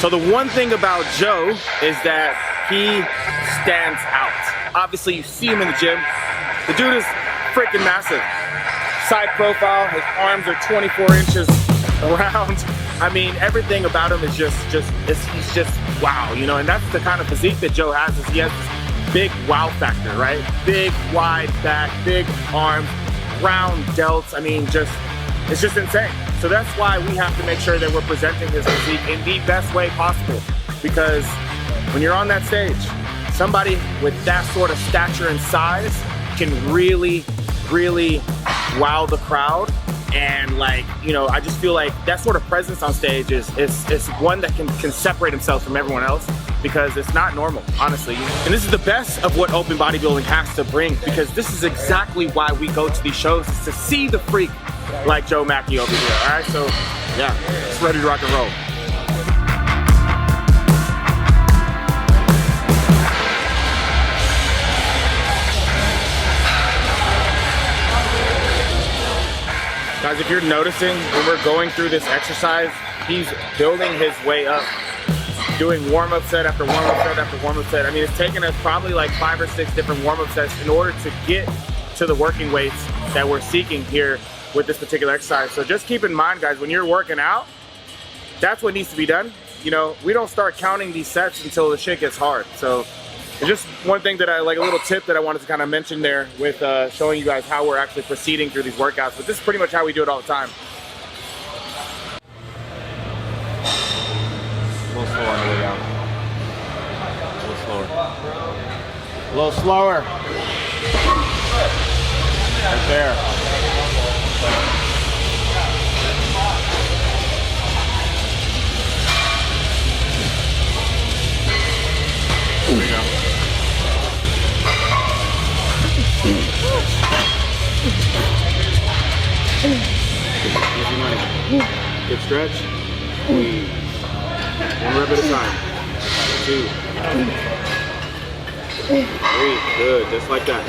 So the one thing about Joe is that he stands out. Obviously, you see him in the gym. The dude is freaking massive. Side profile, his arms are 24 inches around. I mean, everything about him is he's just wow, you know, and that's the kind of physique that Joe has, is he has this big wow factor, right? Big, wide back, big arms, round delts. I mean, it's just insane. So that's why we have to make sure that we're presenting his physique in the best way possible. Because when you're on that stage, somebody with that sort of stature and size can really, really wow the crowd. And like, you know, I just feel like that sort of presence on stage is one that can separate himself from everyone else, because it's not normal, honestly. And this is the best of what open bodybuilding has to bring, because this is exactly why we go to these shows, is to see the freak like Joe Mackey over here, all right? So yeah, it's ready to rock and roll. Guys, if you're noticing, when we're going through this exercise, he's building his way up, doing warm-up set after warm-up set after warm-up set. I mean, it's taken us probably like 5 or 6 different warm-up sets in order to get to the working weights that we're seeking here with this particular exercise. So just keep in mind, guys, when you're working out, that's what needs to be done. You know, we don't start counting these sets until the shit gets hard. So it's just one thing that like a little tip that I wanted to kind of mention there with showing you guys how we're actually proceeding through these workouts. But this is pretty much how we do it all the time. A little slower on the way down. A little slower. A little slower. Right there. There you go. Easy money. Good stretch. Squeeze. 1 rep at a time. 2. 3. Good. Just like that.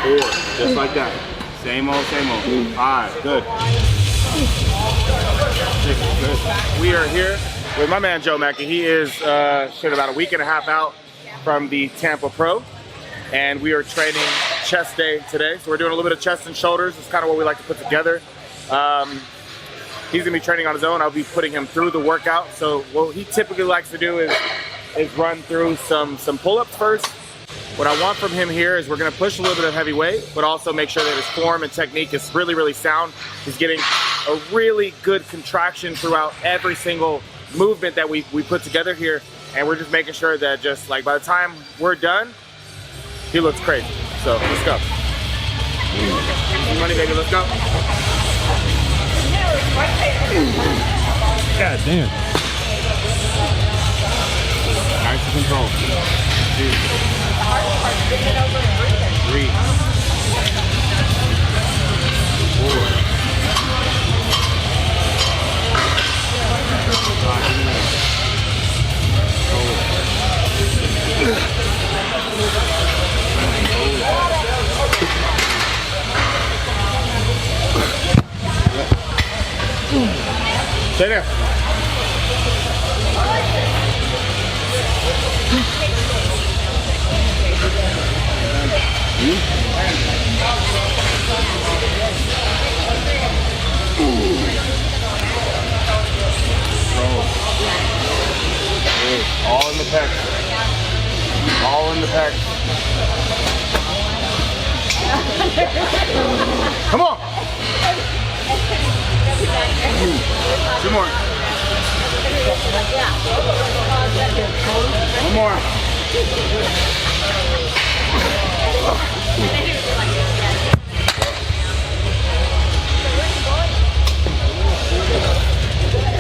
4. Just like that. Same old, same old. 5. Good. 6. Good. We are here with my man Joe Mackey. He is about a week and a half out from the Tampa Pro, and we are training chest day today. So we're doing a little bit of chest and shoulders. It's kind of what we like to put together. He's gonna be training on his own. I'll be putting him through the workout. So what he typically likes to do is run through some pull-ups first. What I want from him here is we're gonna push a little bit of heavy weight, but also make sure that his form and technique is really, really sound. He's getting a really good contraction throughout every single movement that we put together here, and we're just making sure that just like by the time we're done, he looks crazy. So let's go. Easy money, baby, let's go. God damn. Nice and control. 2. 3. 4. 5. Stay there. All in the pecs. All in the pecs. Come on. 2 more. 1 more.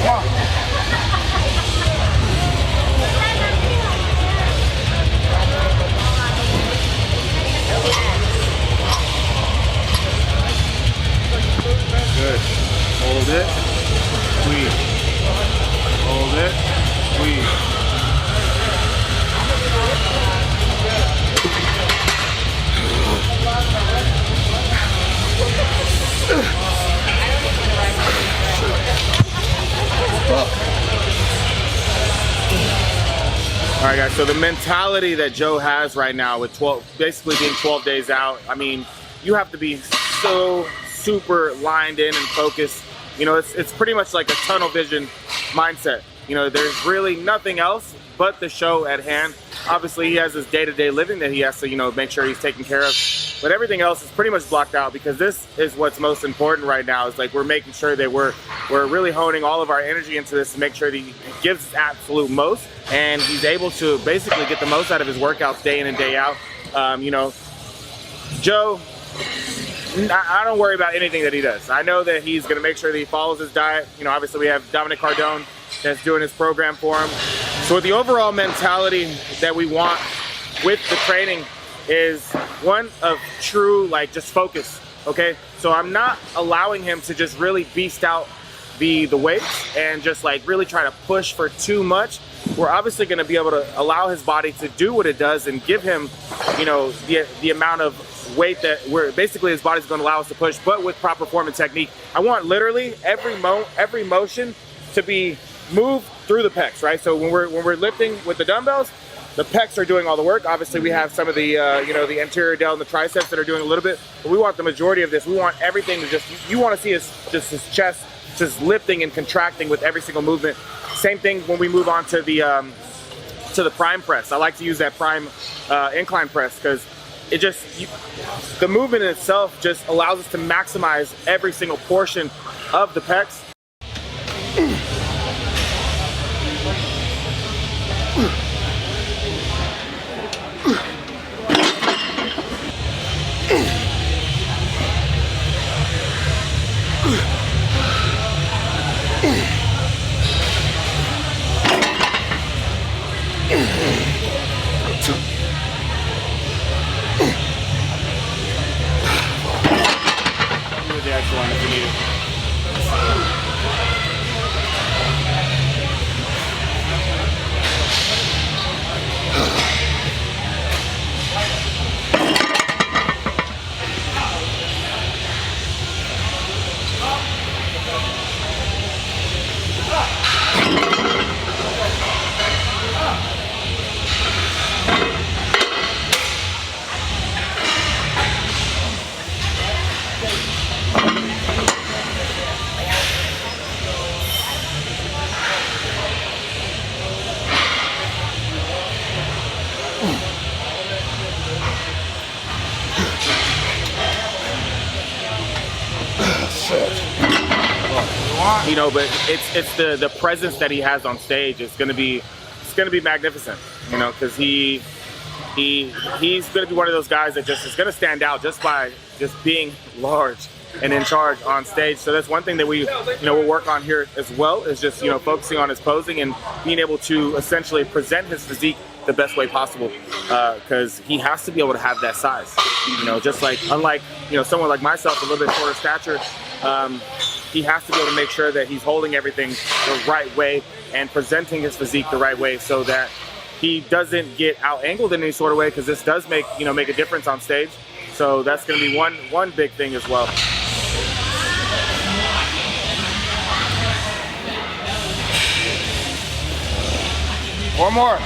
Come on. Good. Hold it. Squeeze. Hold it. Squeeze. All right, guys, so the mentality that Joe has right now with basically being 12 days out, I mean, you have to be so super lined in and focused. You know, it's pretty much like a tunnel vision mindset. You know, there's really nothing else but the show at hand. Obviously, he has his day-to-day living that he has to, you know, make sure he's taken care of. But everything else is pretty much blocked out, because this is what's most important right now. Is like we're making sure that we're really honing all of our energy into this to make sure that he gives his absolute most, and he's able to basically get the most out of his workouts day in and day out. You know, Joe, I don't worry about anything that he does. I know that he's going to make sure that he follows his diet. You know, obviously we have Dominic Cardone that's doing his program for him. So the overall mentality that we want with the training is one of true, like, just focus, okay? So I'm not allowing him to just really beast out the weights and just like really try to push for too much. We're obviously going to be able to allow his body to do what it does and give him, you know, the amount of weight that basically his body's going to allow us to push, but with proper form and technique. I want literally every motion to be moved through the pecs, right? So when we're lifting with the dumbbells, the pecs are doing all the work. Obviously we have some of the you know, the anterior delt and the triceps that are doing a little bit, but we want the majority of this. We want everything to you want to see his chest just lifting and contracting with every single movement. Same thing when we move on to the prime press. I like to use that prime incline press, because it just, the movement in itself just allows us to maximize every single portion of the pecs. The extra one if you need it. You know, but it's the presence that he has on stage. It's gonna be magnificent. You know, because he's gonna be one of those guys that just is gonna stand out just by just being large and in charge on stage. So that's one thing that we'll work on here as well, is just, you know, focusing on his posing and being able to essentially present his physique the best way possible, because he has to be able to have that size. You know, just like, unlike, you know, someone like myself, a little bit shorter stature, he has to be able to make sure that he's holding everything the right way and presenting his physique the right way, so that he doesn't get out-angled in any sort of way, because this does make a difference on stage. So that's going to be one big thing as well. One more.